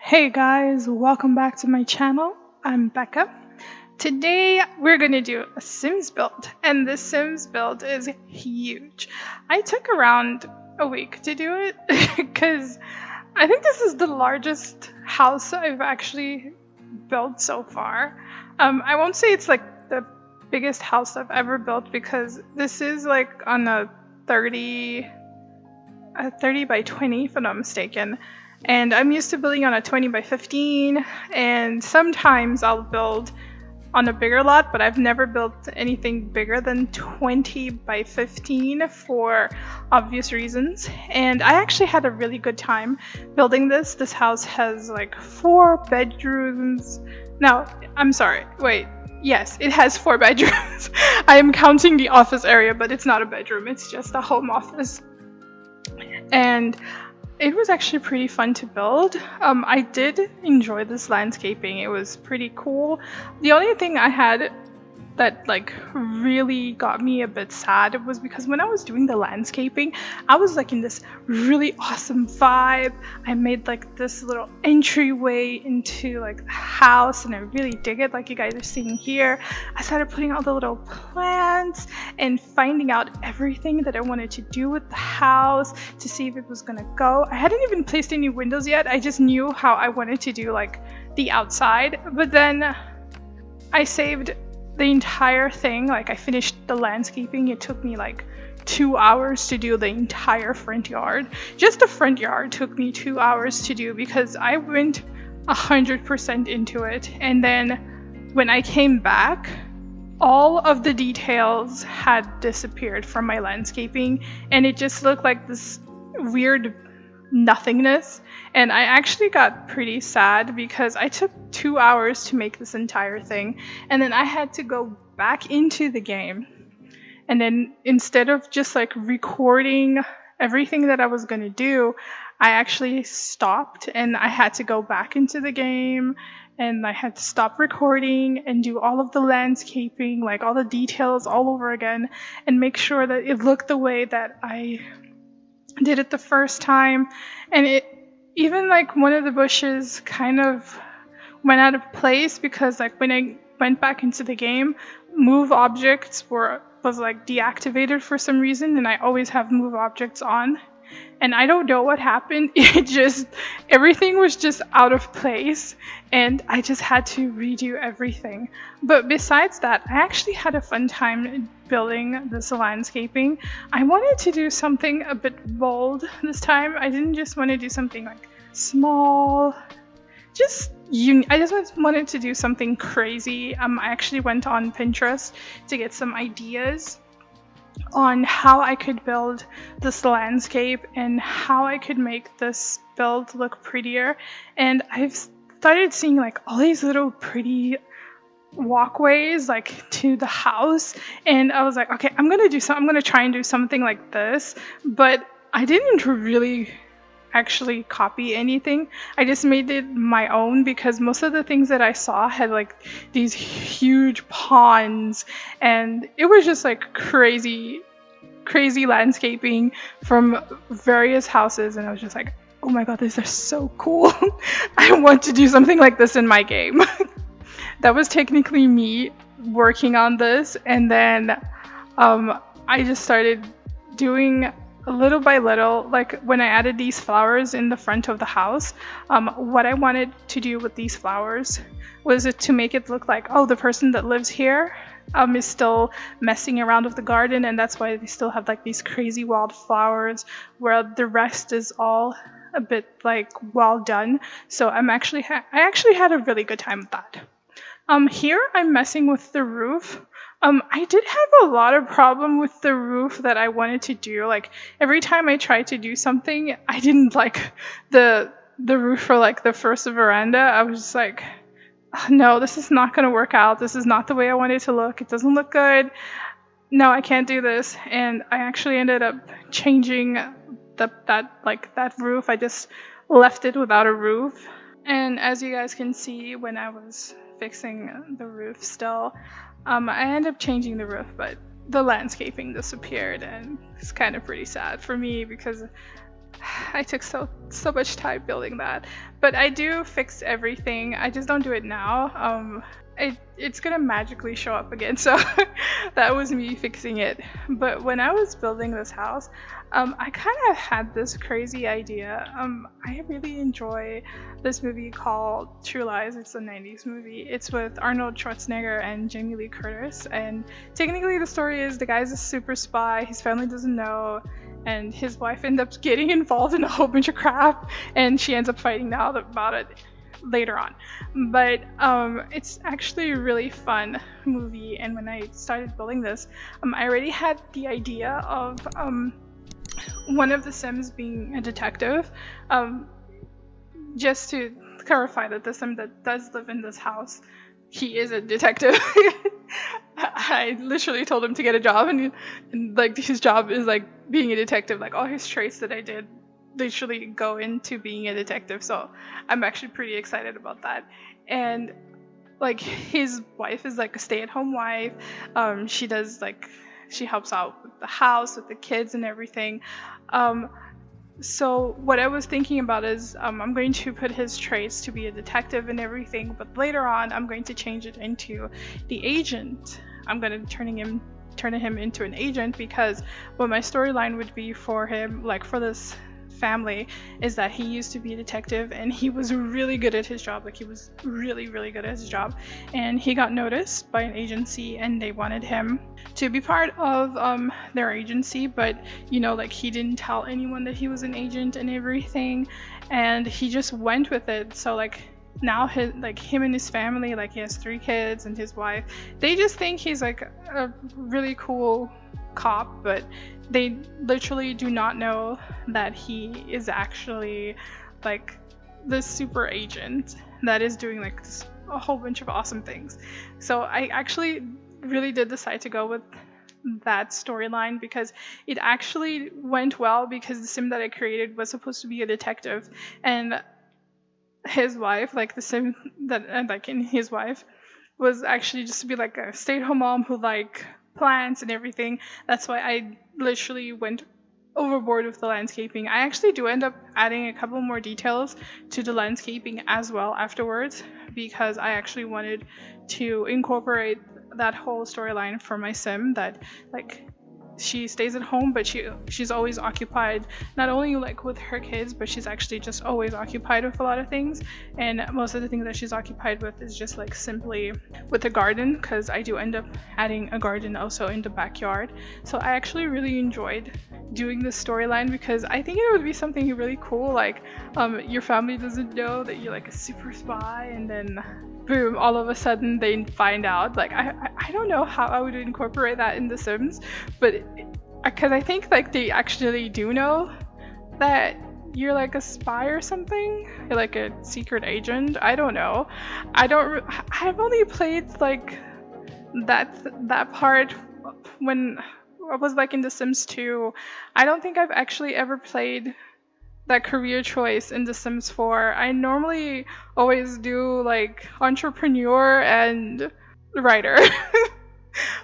Hey guys, welcome back to my channel. I'm Becca. Today we're gonna do a Sims build, and this Sims build is huge. I took around a week to do it because I think this is the largest house I've actually built so far. I won't say it's like the biggest house I've ever built because this is like on a 30 by 20 if I'm not mistaken. And I'm used to building on a 20 by 15, and sometimes I'll build on a bigger lot, but I've never built anything bigger than 20 by 15 for obvious reasons. And I actually had a really good time building this. This house has like 4 bedrooms. No, I'm sorry, wait. Yes, it has 4 bedrooms. I am counting the office area, but it's not a bedroom, it's just a home office. And it was actually pretty fun to build. I did enjoy this landscaping. It was pretty cool. The only thing I had that like really got me a bit sad was because when I was doing the landscaping, I was like in this really awesome vibe. I made like this little entryway into like the house, and I really dig it, like you guys are seeing here. I started putting all the little plants and finding out everything that I wanted to do with the house to see if it was gonna go. I hadn't even placed any windows yet. I just knew how I wanted to do like the outside, but then I saved the entire thing. Like I finished the landscaping. It took me like 2 hours to do the entire front yard. Just the front yard took me 2 hours to do because I went 100% into it. And then when I came back, all of the details had disappeared from my landscaping, and it just looked like this weird nothingness. And I actually got pretty sad because I took 2 hours to make this entire thing, and then I had to go back into the game, and then instead of just like recording everything that I was going to do, I actually stopped and I had to go back into the game, and I had to stop recording and do all of the landscaping, like all the details all over again, and make sure that it looked the way that I did it the first time. And it even like one of the bushes kind of went out of place because like when I went back into the game, move objects was like deactivated for some reason, and I always have move objects on, and I don't know what happened. Everything was just out of place, and I just had to redo everything. But besides that, I actually had a fun time building this landscaping. I wanted to do something a bit bold this time. I didn't just want to do something like small, I just wanted to do something crazy. I actually went on Pinterest to get some ideas on how I could build this landscape and how I could make this build look prettier. And I've started seeing like all these little pretty walkways like to the house, and I was like, okay, I'm gonna try and do something like this. But I didn't really actually copy anything. I just made it my own because most of the things that I saw had like these huge ponds, and it was just like crazy landscaping from various houses, and I was just like, oh my god, these are so cool. I want to do something like this in my game. That was technically me working on this, and then I just started doing little by little. Like when I added these flowers in the front of the house, what I wanted to do with these flowers was to make it look like, oh, the person that lives here is still messing around with the garden, and that's why they still have like these crazy wild flowers, where the rest is all a bit like well done. So I actually had a really good time with that. Here I'm messing with the roof. I did have a lot of problem with the roof that I wanted to do. Like every time I tried to do something, I didn't like the roof for like the first veranda. I was just like, no, this is not gonna work out. This is not the way I want it to look. It doesn't look good. No, I can't do this. And I actually ended up changing that roof. I just left it without a roof. And as you guys can see, when I was fixing the roof still, I ended up changing the roof, but the landscaping disappeared, and it's kind of pretty sad for me because I took so much time building that, but I do fix everything. I just don't do it now. It's gonna magically show up again. So that was me fixing it. But when I was building this house, I kind of had this crazy idea. I really enjoy this movie called True Lies. It's a 90s movie. It's with Arnold Schwarzenegger and Jamie Lee Curtis. And technically, the story is the guy's a super spy. His family doesn't know, and his wife ends up getting involved in a whole bunch of crap, and she ends up finding out about it later on. But it's actually a really fun movie, and when I started building this, I already had the idea of one of the Sims being a detective. Just to clarify that the Sim that does live in this house, he is a detective. I literally told him to get a job, and like his job is like being a detective. Like all his traits that I did literally go into being a detective. So I'm actually pretty excited about that. And like his wife is like a stay-at-home wife. She helps out with the house, with the kids and everything. So what I was thinking about is I'm going to put his traits to be a detective and everything, but later on I'm going to change it into the agent. I'm going to turn him into an agent, because what my storyline would be for him, like for this family, is that he used to be a detective and he was really good at his job. Like he was really good at his job, and he got noticed by an agency and they wanted him to be part of their agency, but like he didn't tell anyone that he was an agent and everything, and he just went with it. So like now him and his family, like he has 3 kids and his wife, they just think he's like a really cool cop, but they literally do not know that he is actually like the super agent that is doing like a whole bunch of awesome things. So I actually really did decide to go with that storyline, because it actually went well, because the Sim that I created was supposed to be a detective, and his wife, like the Sim that like in his wife, was actually just to be like a stay-at-home mom who like plants and everything. That's why I literally went overboard with the landscaping. I actually do end up adding a couple more details to the landscaping as well afterwards, because I actually wanted to incorporate that whole storyline for my Sim, that like she stays at home, but she's always occupied, not only like with her kids, but she's actually just always occupied with a lot of things. And most of the things that she's occupied with is just like simply with the garden, because I do end up adding a garden also in the backyard. So I actually really enjoyed doing this storyline, because I think it would be something really cool, like your family doesn't know that you're like a super spy, and then boom, all of a sudden they find out. Like I don't know how I would incorporate that in The Sims, but because I think like they actually do know that you're like a spy or something. You're like a secret agent. I don't know. I've only played like that part when I was like in The Sims 2. I don't think I've actually ever played that career choice in The Sims 4. I normally always do like entrepreneur and writer.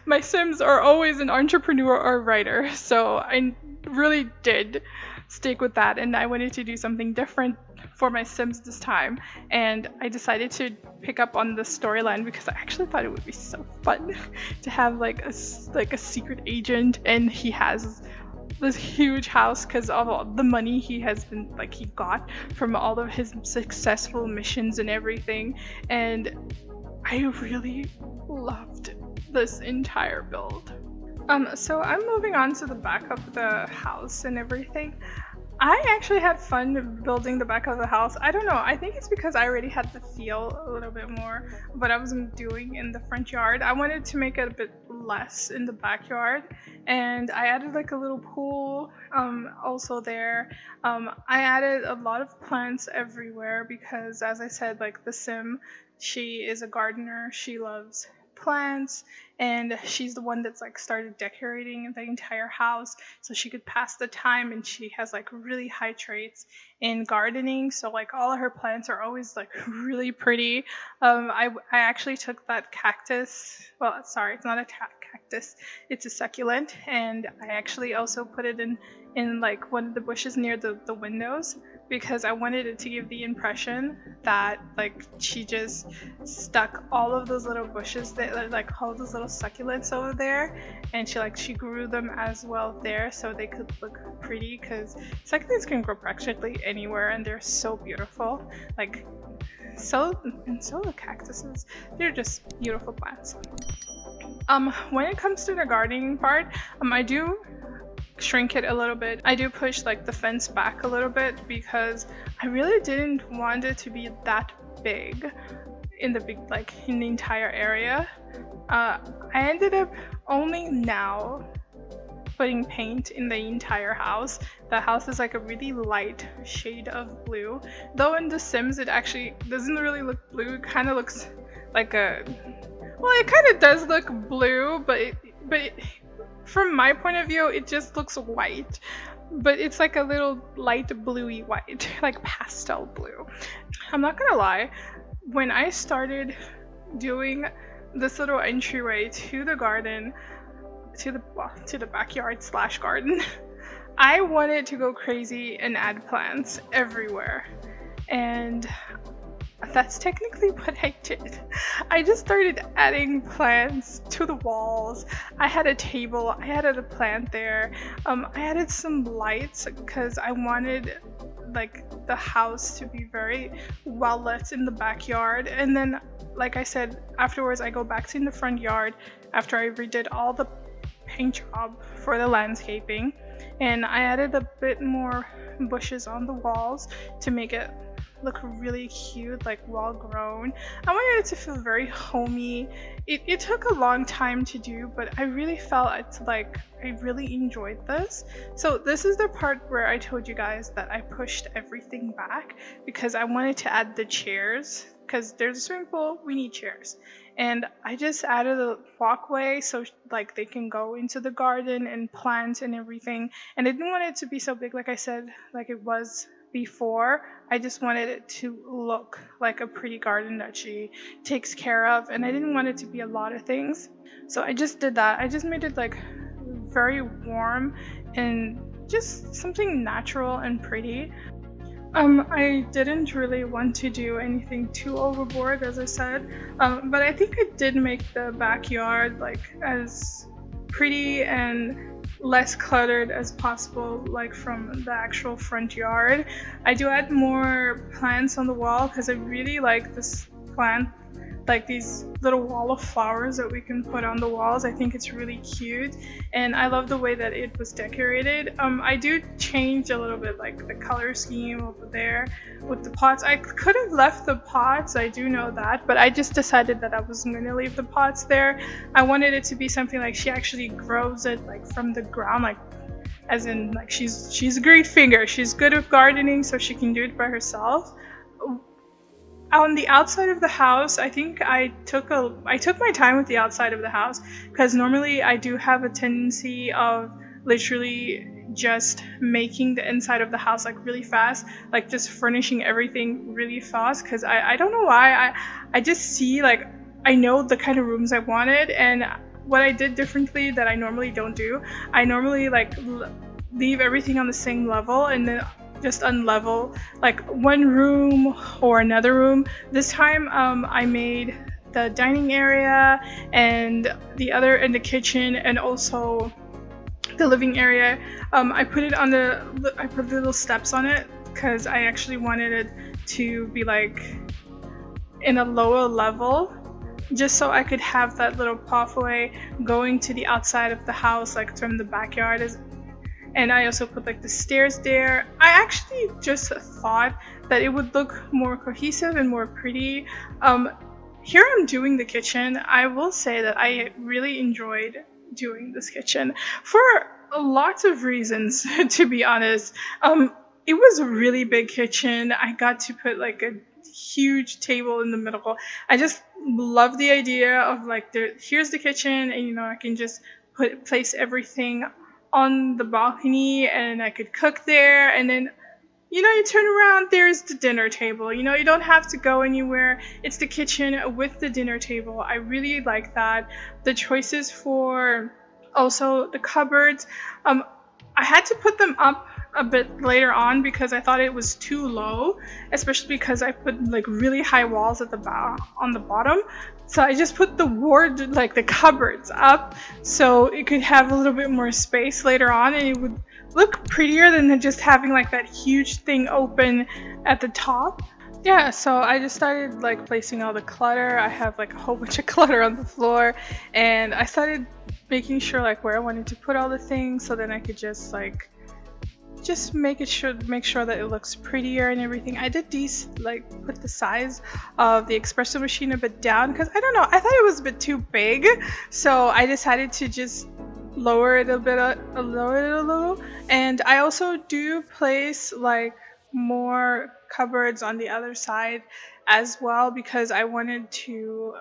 My Sims are always an entrepreneur or writer, so I really did stick with that, and I wanted to do something different for my Sims this time, and I decided to pick up on the storyline because I actually thought it would be so fun to have like a secret agent, and he has this huge house because of all the money he got from all of his successful missions and everything. And I really loved this entire build. So I'm moving on to the back of the house and everything. I actually had fun building the back of the house. I don't know, I think it's because I already had the feel a little bit more of what I was doing in the front yard. I wanted to make it a bit less in the backyard, and I added like a little pool also there. I added a lot of plants everywhere because, as I said, like the Sim, she is a gardener. She loves plants, and she's the one that's like started decorating the entire house so she could pass the time, and she has like really high traits in gardening, so like all of her plants are always like really pretty. I actually took that cactus, well sorry, it's not a cactus, it's a succulent, and I actually also put it in like one of the bushes near the windows, because I wanted it to give the impression that like she just stuck all of those little bushes that like all those little succulents over there, and she grew them as well there so they could look pretty, because succulents can grow practically anywhere and they're so beautiful. Like so the cactuses, they're just beautiful plants. When it comes to the gardening part, I do shrink it a little bit. I do push like the fence back a little bit because I really didn't want it to be that big in the entire area. I ended up only now putting paint in the entire house. The house is like a really light shade of blue, though in The Sims it actually doesn't really look blue. It kind of looks like it kind of does look blue, but from my point of view, it just looks white, but it's like a little light bluey white, like pastel blue. I'm not gonna lie, when I started doing this little entryway to the garden, to the backyard / garden, I wanted to go crazy and add plants everywhere, and that's technically what I did. I just started adding plants to the walls. I had a table, I added a plant there. I added some lights because I wanted like the house to be very well lit in the backyard. And then, like I said, afterwards I go back to the front yard after I redid all the paint job for the landscaping, and I added a bit more bushes on the walls to make it look really cute, like well grown. I wanted it to feel very homey. It took a long time to do, but I really felt I really enjoyed this. So this is the part where I told you guys that I pushed everything back because I wanted to add the chairs, because there's a swimming pool, we need chairs. And I just added a walkway so like they can go into the garden and plant and everything. And I didn't want it to be so big, like I said, like it was before. I just wanted it to look like a pretty garden that she takes care of, and I didn't want it to be a lot of things. So I just did that. I just made it like very warm and just something natural and pretty. I didn't really want to do anything too overboard, as I said, but I think I did make the backyard like as pretty and less cluttered as possible, like from the actual front yard. I do add more plants on the wall because I really like this plant, like these little wall of flowers that we can put on the walls. I think it's really cute, and I love the way that it was decorated. I do change a little bit like the color scheme over there with the pots. I could have left the pots, I do know that, but I just decided that I wasn't going to leave the pots there. I wanted it to be something like she actually grows it like from the ground, like as in like she's a great finger, she's good at gardening, so she can do it by herself. On the outside of the house, I think I took my time with the outside of the house, because normally I do have a tendency of literally just making the inside of the house like really fast, like just furnishing everything really fast, because I don't know why, I just see like I know the kind of rooms I wanted. And what I did differently that I normally don't do, I normally like leave everything on the same level and then just unlevel like one room or another room. This time I made the dining area and the kitchen and also the living area. I put the little steps on it because I actually wanted it to be like in a lower level, just so I could have that little pathway going to the outside of the house, like from the backyard. And I also put like the stairs there. I actually just thought that it would look more cohesive and more pretty. Here I'm doing the kitchen. I will say that I really enjoyed doing this kitchen for lots of reasons, to be honest. It was a really big kitchen. I got to put like a huge table in the middle. I just love the idea of like here's the kitchen, and I can just place everything on the balcony and I could cook there, and then you turn around, there's the dinner table. You don't have to go anywhere. It's the kitchen with the dinner table. I really like that. The choices for also the cupboards. I I had to put them up a bit later on because I thought it was too low, especially because I put like really high walls at the on the bottom. So I just put the ward, like the cupboards, up so it could have a little bit more space later on, and it would look prettier than just having like that huge thing open at the top. Yeah, so I just started like placing all the clutter. I have like a whole bunch of clutter on the floor, and I started making sure like where I wanted to put all the things, so then I could just make sure that it looks prettier and everything. I did put the size of the espresso machine a bit down because I don't know, I thought it was a bit too big, so I decided to just lower it a little. And I also do place like more cupboards on the other side as well because I wanted to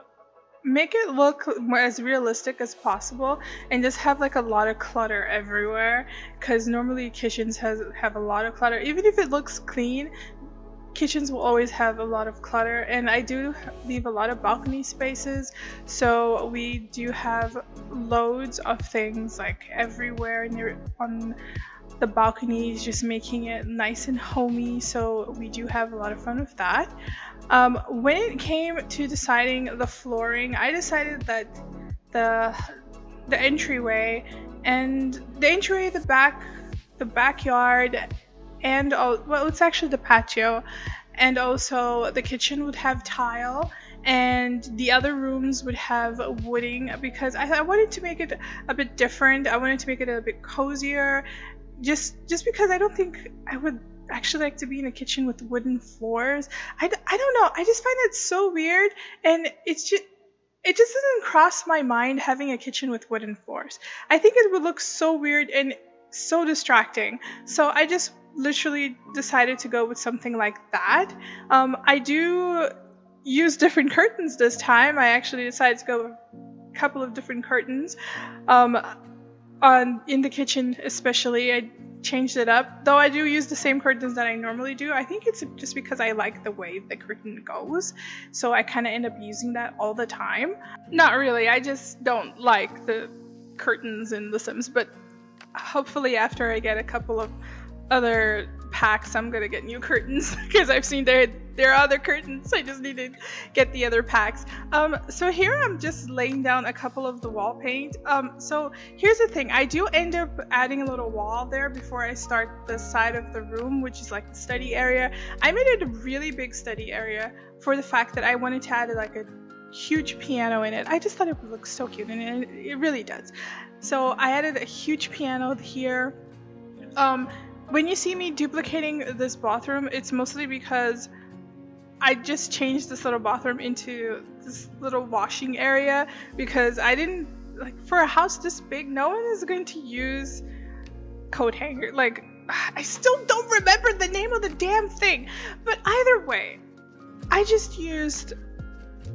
make it look as realistic as possible and just have like a lot of clutter everywhere, because normally kitchens have a lot of clutter. Even if it looks clean, kitchens will always have a lot of clutter, and I do leave a lot of balcony spaces, so we do have loads of things like everywhere on the balconies, just making it nice and homey. So we do have a lot of fun with that. When it came to deciding the flooring, I decided that the entryway, the backyard, and well, it's actually the patio, and also the kitchen would have tile, and the other rooms would have wooding, because I wanted to make it a bit different. I wanted to make it a bit cozier, just because I don't think I would actually like to be in a kitchen with wooden floors. I don't know, I just find it so weird, and it just doesn't cross my mind having a kitchen with wooden floors. I think it would look so weird and so distracting, so I just literally decided to go with something like that. I do use different curtains this time. I actually decided to go with a couple of different curtains in the kitchen, especially. I changed it up, though I do use the same curtains that I normally do. I think it's just because I like the way the curtain goes, so I kind of end up using that all the time. Not really, I just don't like the curtains in The Sims, but hopefully after I get a couple of other packs, I'm gonna get new curtains because I've seen there are other curtains. I just need to get the other packs. So here I'm just laying down a couple of the wall paint. So here's the thing, I do end up adding a little wall there before I start the side of the room, which is like the study area. I made it a really big study area for the fact that I wanted to add like a huge piano in it. I just thought it would look so cute, and it really does. So I added a huge piano here. When you see me duplicating this bathroom, it's mostly because I just changed this little bathroom into this little washing area, because I didn't, like, for a house this big, no one is going to use coat hanger. Like, I still don't remember the name of the damn thing, but either way, I just used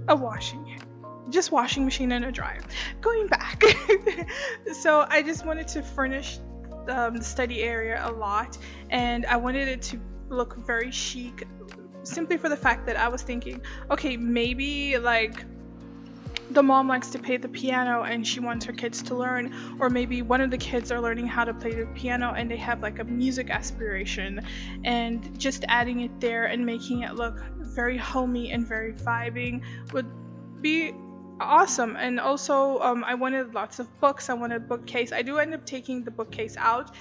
a washing machine and a dryer. Going back, so I just wanted to furnish the study area a lot, and I wanted it to look very chic, simply for the fact that I was thinking, okay, maybe like the mom likes to play the piano and she wants her kids to learn, or maybe one of the kids are learning how to play the piano and they have like a music aspiration, and just adding it there and making it look very homey and very vibing would be awesome. And also I wanted lots of books. I wanted a bookcase. I do end up taking the bookcase out,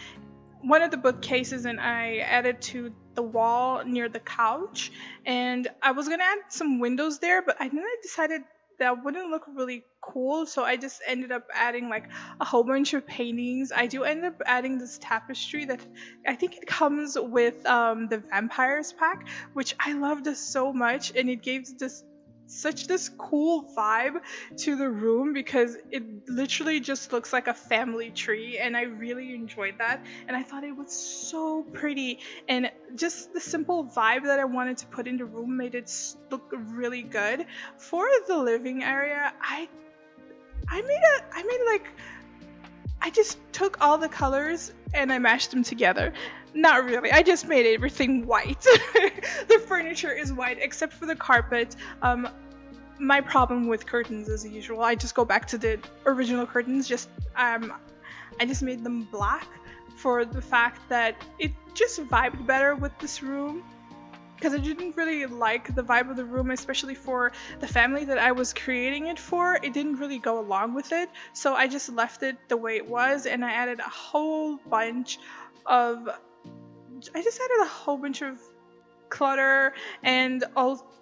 one of the bookcases, and I added to the wall near the couch, and I was gonna add some windows there, but I decided that wouldn't look really cool, so I just ended up adding like a whole bunch of paintings. I do end up adding this tapestry that I think it comes with the vampires pack, which I loved so much, and it gave this cool vibe to the room because it literally just looks like a family tree, and I really enjoyed that, and I thought it was so pretty, and just the simple vibe that I wanted to put in the room made it look really good. For the living area, I just took all the colors and I mashed them together. Not really, I just made everything white. The furniture is white except for the carpet. My problem with curtains, as usual, I just go back to the original curtains. I just made them black, for the fact that it just vibed better with this room, because I didn't really like the vibe of the room, especially for the family that I was creating it for. It didn't really go along with it, so I just left it the way it was, and I added a whole bunch of clutter. And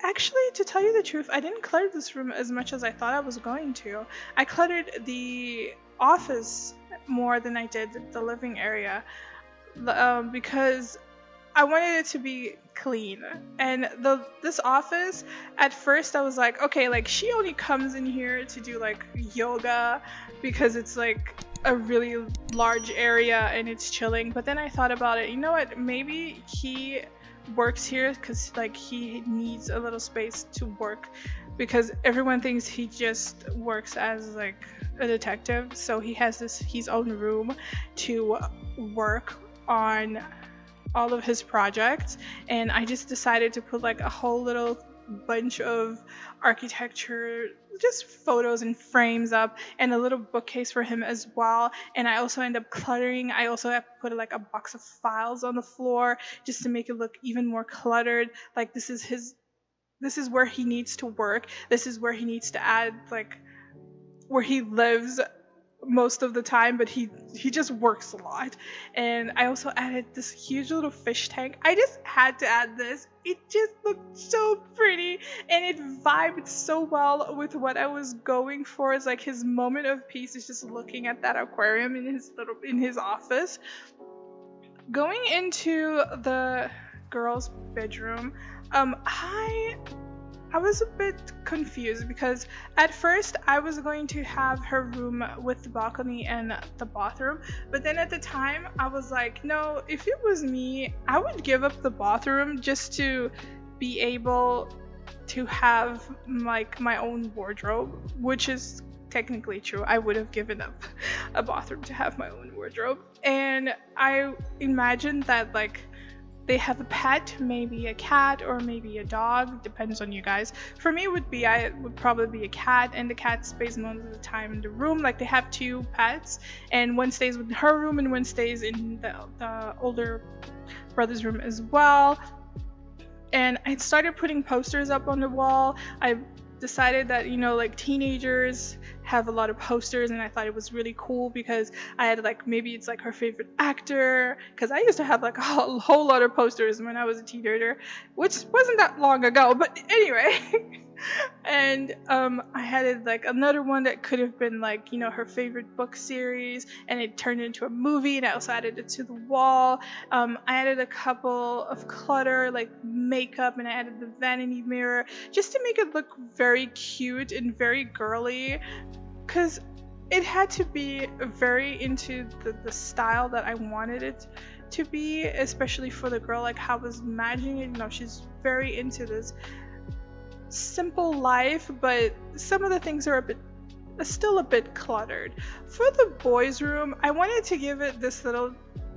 actually, to tell you the truth, I didn't clutter this room as much as I thought I was going to. I cluttered the office more than I did the living area, because I wanted it to be clean. And this office, at first I was like, okay, like she only comes in here to do like yoga because it's like a really large area and it's chilling. But then I thought about it, you know what, maybe he works here because like he needs a little space to work, because everyone thinks he just works as like a detective, so he has his own room to work on all of his projects. And I just decided to put like a whole little bunch of architecture, just photos and frames up, and a little bookcase for him as well. And I also end up cluttering. I also have put like a box of files on the floor just to make it look even more cluttered. Like this is where he needs to work. This is where he needs to add, like, where he lives most of the time, but he just works a lot. And I also added this huge little fish tank. I just had to add this. It just looked so pretty, and it vibed so well with what I was going for. It's like his moment of peace is just looking at that aquarium in his office. Going into the girls' bedroom, I was a bit confused, because at first I was going to have her room with the balcony and the bathroom, but then at the time I was like, no, if it was me, I would give up the bathroom just to be able to have like my own wardrobe, which is technically true. I would have given up a bathroom to have my own wardrobe. And I imagined that like they have a pet, maybe a cat or maybe a dog, depends on you guys. For me, it would probably be a cat, and the cat stays most of the time in the room. Like they have two pets, and one stays in her room and one stays in the older brother's room as well. And I started putting posters up on the wall. I decided that, you know, like teenagers have a lot of posters, and I thought it was really cool because I had like, maybe it's like her favorite actor, because I used to have like a whole lot of posters when I was a teenager, which wasn't that long ago, but anyway. And I had like another one that could have been like, you know, her favorite book series, and it turned into a movie, and I also added it to the wall. I added a couple of clutter, like makeup, and I added the vanity mirror just to make it look very cute and very girly, because it had to be very into the style that I wanted it to be, especially for the girl. Like how I was imagining it, you know, she's very into this simple life, but some of the things are still a bit cluttered. For the boys' room, I wanted to give it this little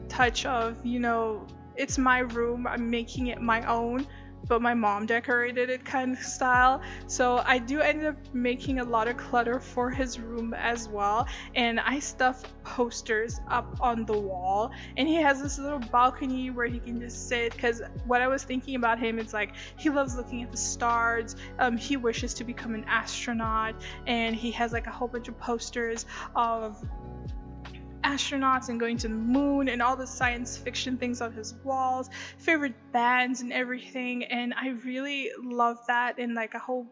touch of, you know, it's my room, I'm making it my own, but my mom decorated it kind of style. So I do end up making a lot of clutter for his room as well, and I stuff posters up on the wall, and he has this little balcony where he can just sit, because what I was thinking about him is like he loves looking at the stars. He wishes to become an astronaut, and he has like a whole bunch of posters of astronauts and going to the moon and all the science fiction things on his walls, favorite bands and everything. And I really love that, and like a whole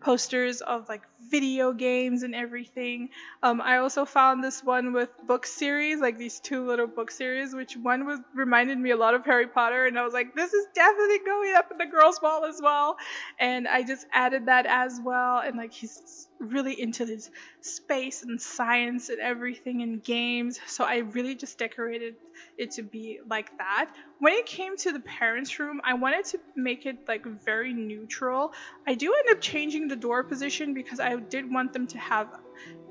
posters of like video games and everything. I also found this one with book series, like these two little book series, which one reminded me a lot of Harry Potter, and I was like, this is definitely going up in the girls' wall as well. And I just added that as well. And like he's really into this space and science and everything and games, so I really just decorated it to be like that. When it came to the parents' room, I wanted to make it like very neutral. I do end up changing the door position because I did want them to have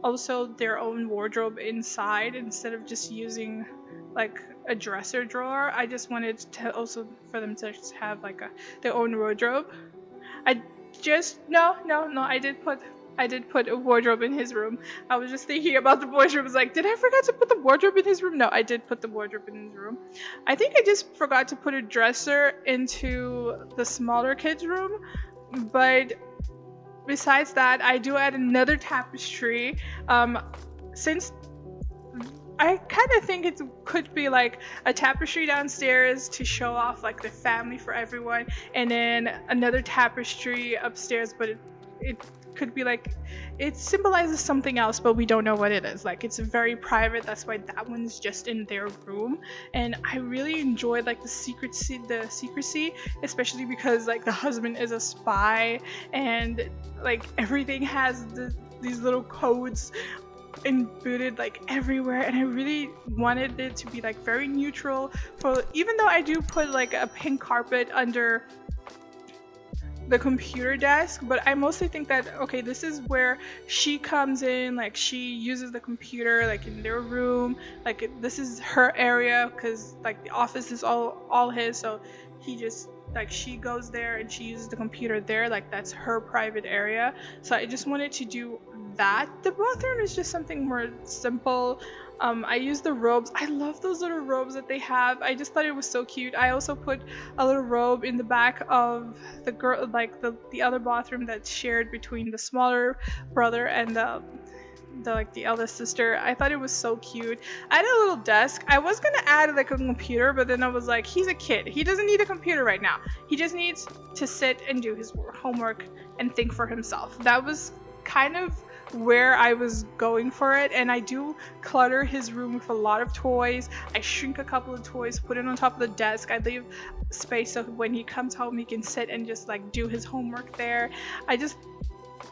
also their own wardrobe inside instead of just using like a dresser drawer. I just wanted to also for them to have like their own wardrobe. I did put I did put a wardrobe in his room. I was just thinking about the boys' room. I was like, did I forget to put the wardrobe in his room? No, I did put the wardrobe in his room. I think I just forgot to put a dresser into the smaller kids' room. But besides that, I do add another tapestry. Since I kind of think it could be like a tapestry downstairs to show off like the family for everyone, and then another tapestry upstairs, but it could be like it symbolizes something else, but we don't know what it is. Like it's very private, that's why that one's just in their room. And I really enjoyed like the secrecy, especially because like the husband is a spy, and like everything has these little codes imbued like everywhere, and I really wanted it to be like very neutral. For even though I do put like a pink carpet under the computer desk, but I mostly think that okay, this is where she comes in, like she uses the computer like in their room, like this is her area, because like the office is all his, so he just like she goes there and she uses the computer there, like that's her private area. So I just wanted to do that. The bathroom is just something more simple. I use the robes. I love those little robes that they have. I just thought it was so cute. I also put a little robe in the back of the girl, like the other bathroom that's shared between the smaller brother and the eldest sister. I thought it was so cute. I had a little desk. I was gonna add like a computer, but then I was like, he's a kid. He doesn't need a computer right now. He just needs to sit and do his homework and think for himself. That was kind of where I was going for it, and I do clutter his room with a lot of toys. I shrink a couple of toys, put it on top of the desk. I leave space so when he comes home he can sit and just like do his homework there. I just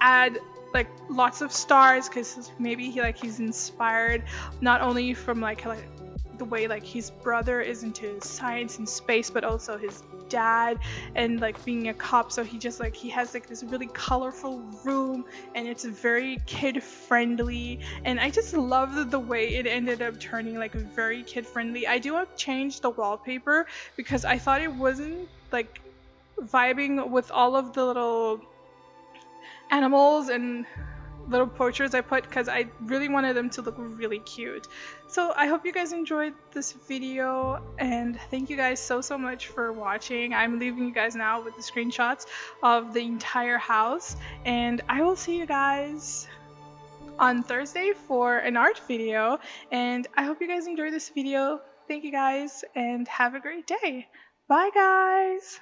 add like lots of stars because maybe he's inspired not only from like the way like his brother is into science and space, but also his dad and like being a cop. So he just like he has like this really colorful room, and it's very kid friendly, and I just love the way it ended up turning like very kid friendly. I do have changed the wallpaper because I thought it wasn't like vibing with all of the little animals and little portraits I put, because I really wanted them to look really cute. So I hope you guys enjoyed this video, and thank you guys so much for watching. I'm leaving you guys now with the screenshots of the entire house, and I will see you guys on Thursday for an art video, and I hope you guys enjoyed this video. Thank you guys and have a great day. Bye guys.